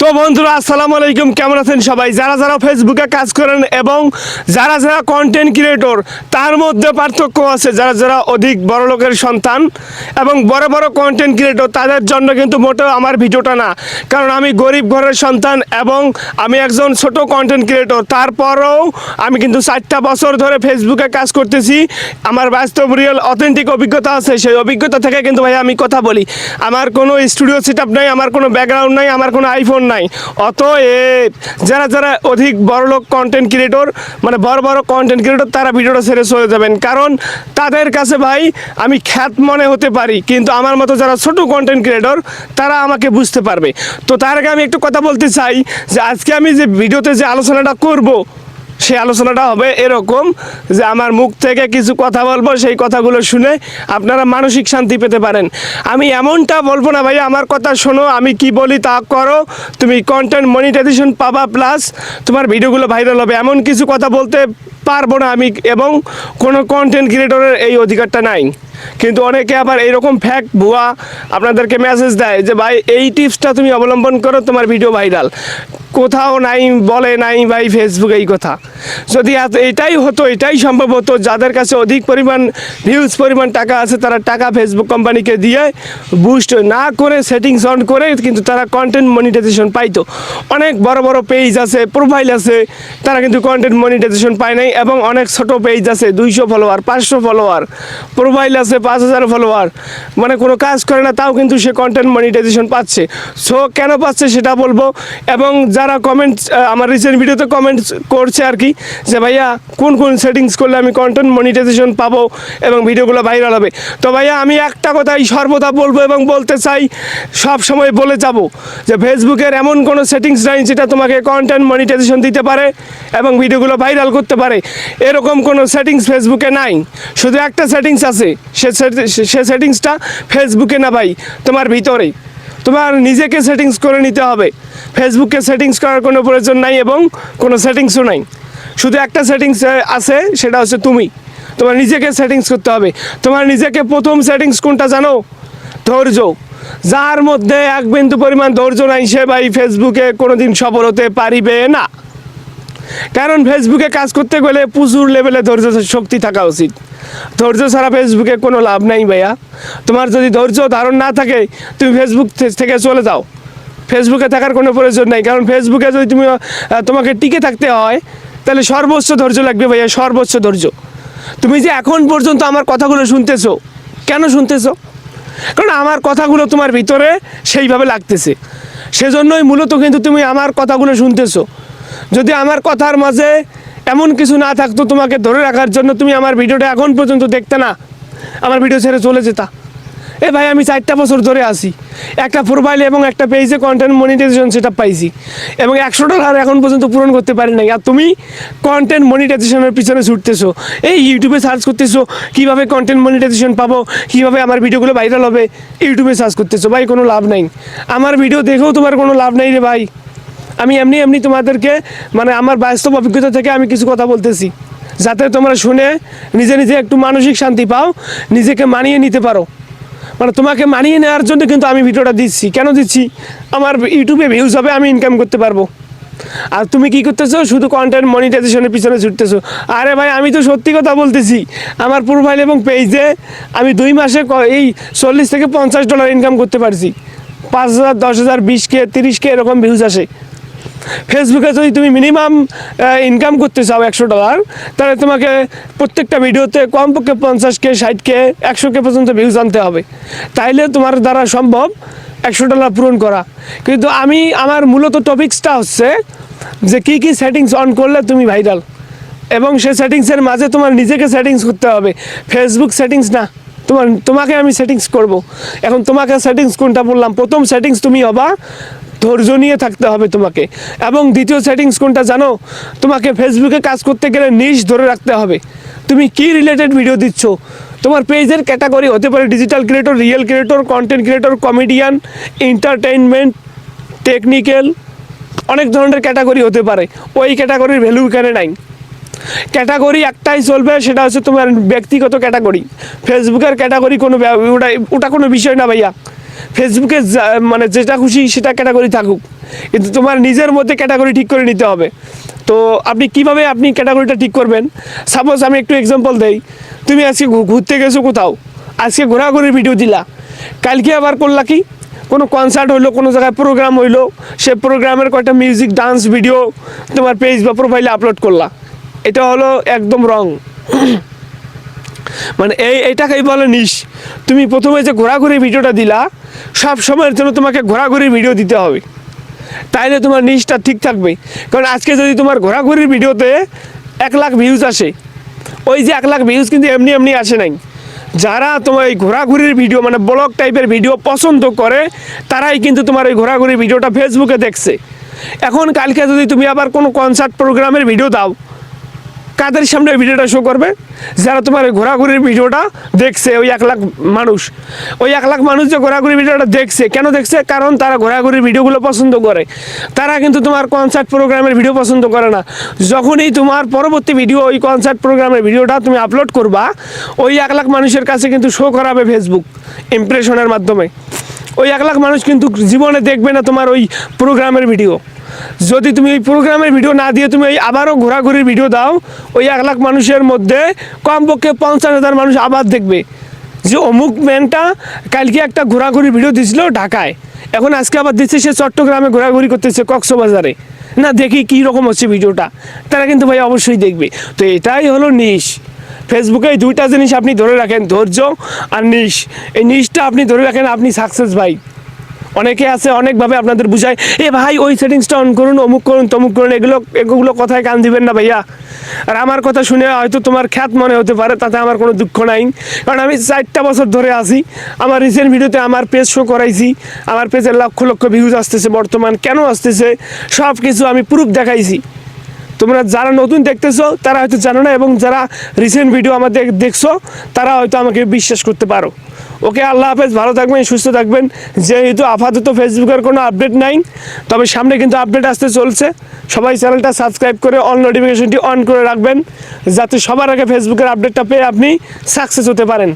তো বন্ধুরা আসসালামু আলাইকুম, কেমন আছেন সবাই? যারা যারা ফেসবুকে কাজ করেন এবং যারা যারা কন্টেন্ট ক্রিয়েটর, তার মধ্যে পার্থক্য আছে। যারা যারা অধিক বড় লোকের সন্তান এবং বড় বড় কন্টেন্ট ক্রিয়েটর, তাদের জন্য কিন্তু মোটেও আমার ভিডিওটা না। কারণ আমি গরিব ঘরের সন্তান এবং আমি একজন ছোট কন্টেন্ট ক্রিয়েটর। তারপরেও আমি কিন্তু 4টা বছর ধরে ফেসবুকে কাজ করতেছি। আমার বাস্তব রিয়েল অথেন্টিক অভিজ্ঞতা আছে। সেই অভিজ্ঞতা থেকে কিন্তু ভাই আমি কথা বলি। আমার কোনো স্টুডিও সেট আপ নাই, আমার কোনো ব্যাকগ্রাউন্ড নাই, আমার কোনো আইফোন নাই। অতএব যারা যারা অধিক বড়লোক কন্টেন্ট ক্রিয়েটর, মানে বড় বড় কন্টেন্ট ক্রিয়েটর, তারা ভিডিওটা ছেড়ে চলে যাবেন। কারণ তাদের কাছে ভাই আমি খ্যাত মনে হতে পারি, কিন্তু আমার মতো যারা ছোট কন্টেন্ট ক্রিয়েটর, তারা আমাকে বুঝতে পারবে। তো তার আগে আমি একটু কথা বলতে চাই যে আজকে আমি যে ভিডিওতে যে আলোচনাটা করব, সেই আলোচনাটা হবে এরকম যে আমার মুখ থেকে কিছু কথা বলবো, সেই কথাগুলো শুনে আপনারা মানসিক শান্তি পেতে পারেন। আমি এমনটা বলবো না ভাই আমার কথা শোনো, আমি কি বলি তা করো, তুমি কন্টেন্ট মনিটাইজেশন পাবা, প্লাস তোমার ভিডিওগুলো ভাইরাল হবে, এমন কিছু কথা বলতে পারবো না আমি। এবং কোনো কন্টেন্ট ক্রিয়েটরের এই অধিকারটা নাই। কিন্তু অনেকে আবার এইরকম ফ্যাক ভুয়া আপনাদেরকে মেসেজ দেয় যে ভাই এই টিপসটা তুমি অবলম্বন করো, তোমার ভিডিও ভাইরাল। কোথাও নাই, বলে নাই ভাই ফেসবুকে এই কথা। যদি এটাই হতো, এটাই সম্ভব হতো, যাদের কাছে অধিক পরিমাণ ভিউজ পরিমাণ টাকা আছে, তারা টাকা ফেসবুক কোম্পানিকে দিয়ে বুস্ট না করে সেটিংস অন করে কিন্তু তারা কন্টেন্ট মনিটাইজেশন পাইতো। অনেক বড় বড় পেজ আছে, প্রোফাইল আছে, তারা কিন্তু কন্টেন্ট মনিটাইজেশন পায় নাই। এবং অনেক ছোট পেজ আছে, 200 ফলোয়ার, 500 ফলোয়ার, প্রোফাইল আছে 5000 ফলোয়ার, মানে কোনো কাজ করে না, তাও কিন্তু সে কন্টেন্ট মনিটাইজেশন পাচ্ছে। সো কেন পাচ্ছে সেটা বলবো। এবং যারা কমেন্টস আমার রিসেন্ট ভিডিওতে কমেন্টস করছে আর কি, যে ভাইয়া কোন কোন সেটিংস করলে আমি কন্টেন্ট মনিটাইজেশন পাবো এবং ভিডিওগুলো ভাইরাল হবে। তো ভাইয়া আমি একটা কথাই সর্বদা বলবো এবং বলতে চাই, সব সময় বলে যাব যে ফেসবুকের এমন কোনো সেটিংস নাই যেটা তোমাকে কন্টেন্ট মনিটাইজেশন দিতে পারে এবং ভিডিওগুলো ভাইরাল করতে পারে। এরকম কোনো সেটিংস ফেসবুকে নাই। শুধু একটা সেটিংস আছে, সে সেটিংসটা ফেসবুকে না ভাই, তোমার ভিতরে। তোমার নিজেকে সেটিংস করে নিতে হবে। ফেসবুকে সেটিংস করার কোনো প্রয়োজন নাই এবং কোনো সেটিংসও নাই। শুধু একটা সেটিংস আছে, সেটা হচ্ছে তুমি। তোমার নিজেকে সেটিংস করতে হবে। তোমার নিজেকে প্রথম সেটিংস কোনটা জানো? ধৈর্য। যার মধ্যে এক বিন্দু পরিমাণ ধৈর্য নাই, সে ভাই ফেসবুকে কোনোদিন সফল হতে পারিবে না। কারণ ফেসবুকে কাজ করতে গেলে প্রচুর লেভেলে ধৈর্য শক্তি থাকা উচিত। ধৈর্য ছাড়া ফেসবুকে কোনো লাভ নাই ভাইয়া। তোমার যদি ধৈর্য ধারণ না থাকে, তুমি ফেসবুক থেকে চলে যাও। ফেসবুকে থাকার কোনো প্রয়োজন নেই। কারণ ফেসবুকে যদি তোমাকে টিকে থাকতে হয়, তাহলে সর্বোচ্চ ধৈর্য লাগবে ভাইয়া, সর্বোচ্চ ধৈর্য। তুমি যে এখন পর্যন্ত আমার কথাগুলো শুনতেছো, কেন শুনতেছো? কারণ আমার কথাগুলো তোমার ভিতরে সেইভাবে লাগতেছে, সেজন্যই মূলত কিন্তু তুমি আমার কথাগুলো শুনতেছো। যদি আমার কথার মাঝে এমন কিছু না থাকতো তোমাকে ধরে রাখার জন্য, তুমি আমার ভিডিওটা এখন পর্যন্ত দেখতে না, আমার ভিডিও ছেড়ে চলে যেতা। এ ভাই আমি 4টা বছর ধরে আসি, একটা প্রোফাইলে এবং একটা পেজে কন্টেন্ট মনিটাইজেশন সেট আপ পাইছি এবং $100 এখন পর্যন্ত পূরণ করতে পারি নাই। আর তুমি কন্টেন্ট মনিটাইজেশনের পিছনে ছুটতেছো, এই ইউটিউবে সার্চ করতেছো কীভাবে কন্টেন্ট মনিটাইজেশন পাবো, কীভাবে আমার ভিডিওগুলো ভাইরাল হবে, ইউটিউবে সার্চ করতেছো। ভাই কোনো লাভ নাই, আমার ভিডিও দেখেও তোমার কোনো লাভ নেই রে ভাই। আমি এমনি তোমাদেরকে মানে আমার বাস্তব অভিজ্ঞতা থেকে আমি কিছু কথা বলতেছি, যাতে তোমরা শুনে নিজে নিজে একটু মানসিক শান্তি পাও, নিজেকে মানিয়ে নিতে পারো। মানে তোমাকে মানিয়ে নেওয়ার জন্য কিন্তু আমি ভিডিওটা দিচ্ছি। কেন দিচ্ছি? আমার ইউটিউবে ভিউজ হবে, আমি ইনকাম করতে পারবো। আর তুমি কি করতেছো? শুধু কন্টেন্ট মনিটাইজেশনের পিছনে ছুটতেছো। আরে ভাই আমি তো সত্যি কথা বলতেছি, আমার প্রোফাইল এবং পেজে আমি 2 মাসে এই $40 থেকে $50 ইনকাম করতে পারছি। 5000, 10000, 20K, 30K এরকম ভিউজ আসে। ফেসবুকে যদি তুমি মিনিমাম ইনকাম করতে চাও $100, তাহলে তোমাকে প্রত্যেকটা ভিডিওতে কমপক্ষে 50K, 60K, 100K পর্যন্ত ভিউজ আনতে হবে। তাইলে তোমার দ্বারা সম্ভব $100 পূরণ করা। কিন্তু আমার মূলত টপিক্সটা হচ্ছে যে কী কী সেটিংস অন করলে তুমি ভাইরাল, এবং সে সেটিংসের মাঝে তোমার নিজেকে সেটিংস করতে হবে, ফেসবুক সেটিংস না। তোমাকে আমি সেটিংস করব। এখন তোমাকে সেটিংস কোনটা বললাম? প্রথম সেটিংস তুমি হবা ধৈর্য নিয়ে থাকতে হবে তোমাকে। এবং দ্বিতীয় সেটিংস কোনটা জানো? তোমাকে ফেসবুকে কাজ করতে গেলে নিশ ধরে রাখতে হবে। তুমি কি রিলেটেড ভিডিও দিচ্ছ? তোমার পেজের ক্যাটাগরি হতে পারে digital creator, real creator, content creator, comedian, entertainment, technical, অনেক ধরনের ক্যাটাগরি হতে পারে। ওই ক্যাটাগরির ভ্যালু এখানে নাই। ক্যাটাগরি একটাই চলবে, সেটা হচ্ছে তোমার ব্যক্তিগত ক্যাটাগরি। ফেসবুকের ক্যাটাগরি ওটা কোনো বিষয় না ভাইয়া। ফেসবুকে মানে যেটা খুশি সেটা ক্যাটাগরি থাকুক। কিন্তু তোমার নিজের মধ্যে ক্যাটাগরি ঠিক করে নিতে হবে। তো আপনি কিভাবে আপনি ক্যাটাগরিটা ঠিক করবেন? সাপোজ আমি একটু এক্সাম্পল দেই, তুমি আজকে ঘুরতে গেছো কোথাও, আজকে ঘোরাঘুরির ভিডিও দিলা, কালকে আবার করলা কি কোনো কনসার্ট হইলো, কোনো জায়গায় প্রোগ্রাম হইলো, সে প্রোগ্রামের কয়েকটা মিউজিক ডান্স ভিডিও তোমার পেজ বা প্রোফাইলে আপলোড করলা। এটা হলো একদম রং। মানে এইটাকেই বলে নিশ। তুমি প্রথমে যে ঘোরাঘুরি ভিডিওটা দিলা, সব সময়ের জন্য তোমাকে ঘোরাঘুরির ভিডিও দিতে হবে, তাইলে তোমার নিশটা ঠিক থাকবে। কারণ আজকে যদি তোমার ঘোরাঘুরির ভিডিওতে 1 লাখ ভিউজ আসে, ওই যে 1 লাখ ভিউজ কিন্তু এমনি এমনি আসে নাই। যারা তোমার এই ঘোরাঘুরির ভিডিও মানে ব্লগ টাইপের ভিডিও পছন্দ করে, তারাই কিন্তু তোমার এই ঘোরাঘুরির ভিডিওটা ফেসবুকে দেখছে। এখন কালকে যদি তুমি আবার কোনো কনসার্ট প্রোগ্রামের ভিডিও দাও, কাদের সামনে ওই ভিডিওটা শো করবে? যারা তোমার এই ঘোরাঘুরির ভিডিওটা দেখছে, ওই 1 লাখ মানুষ, ওই 1 লাখ মানুষ যে ঘোরাঘুরির ভিডিওটা দেখছে, কেন দেখছে? কারণ তারা ঘোরাঘুরির ভিডিওগুলো পছন্দ করে। তারা কিন্তু তোমার কনসার্ট প্রোগ্রামের ভিডিও পছন্দ করে না। যখনই তোমার পরবর্তী ভিডিও ওই কনসার্ট প্রোগ্রামের ভিডিওটা তুমি আপলোড করবা, ওই 1 লাখ মানুষের কাছে কিন্তু শো করাবে ফেসবুক ইমপ্রেশনের মাধ্যমে। ওই 1 লাখ মানুষ কিন্তু জীবনে দেখবে না তোমার ওই প্রোগ্রামের ভিডিও। যদি তুমি ওই প্রোগ্রামের ভিডিও না দিয়ে তুমি ওই আবারও ঘোরাঘুরির ভিডিও দাও, ওই 1 লাখ মানুষের মধ্যে কমপক্ষে 50,000 মানুষ আবার দেখবে যে অমুক ম্যানটা কালকে একটা ঘোরাঘুরির ভিডিও দিয়েছিল ঢাকায়, এখন আজকে আবার দিচ্ছে সে চট্টগ্রামে ঘোরাঘুরি করতেছে, কক্সবাজারে। না দেখি কী রকম হচ্ছে ভিডিওটা, তারা কিন্তু ভাই অবশ্যই দেখবে। তো এটাই হলো নিশ। ফেসবুকে এই 2টা জিনিস আপনি ধরে রাখেন, ধৈর্য আর নিশ। এই নিশটা আপনি ধরে রাখেন, আপনি সাকসেস ভাই। অনেকে আছে অনেকভাবে আপনাদের বুঝায়, এ ভাই ওই সেটিংসটা অন করুন, অমুক করুন, তমুক করুন, এগুলো কথায় কান দিবেন না ভাইয়া। আর আমার কথা শুনে হয়তো তোমার খ্যাত মনে হতে পারে, তাতে আমার কোনো দুঃখ নাই। কারণ আমি 4টা বছর ধরে আছি, আমার রিসেন্ট ভিডিওতে আমার পেজ শো করাইছি, আমার পেজে লক্ষ লক্ষ ভিউজ আসতেছে বর্তমান, কেন আসতেছে সব কিছু আমি প্রুফ দেখাইছি। তোমরা যারা নতুন দেখতেছো তারা হয়তো জানো না, এবং যারা রিসেন্ট ভিডিও আমাদের দেখছো তারা হয়তো আমাকে বিশ্বাস করতে পারো। ওকে, আল্লাহ হাফেজ, ভালো থাকবেন, সুস্থ থাকবেন। যেহেতু আপাতত ফেসবুকের কোনো আপডেট নাই, তবে সামনে কিন্তু আপডেট আসতে চলছে। সবাই চ্যানেলটা সাবস্ক্রাইব করে অল নোটিফিকেশনটি অন করে রাখবেন, যাতে সবার আগে ফেসবুকের আপডেটটা পেয়ে আপনি সাকসেস হতে পারেন।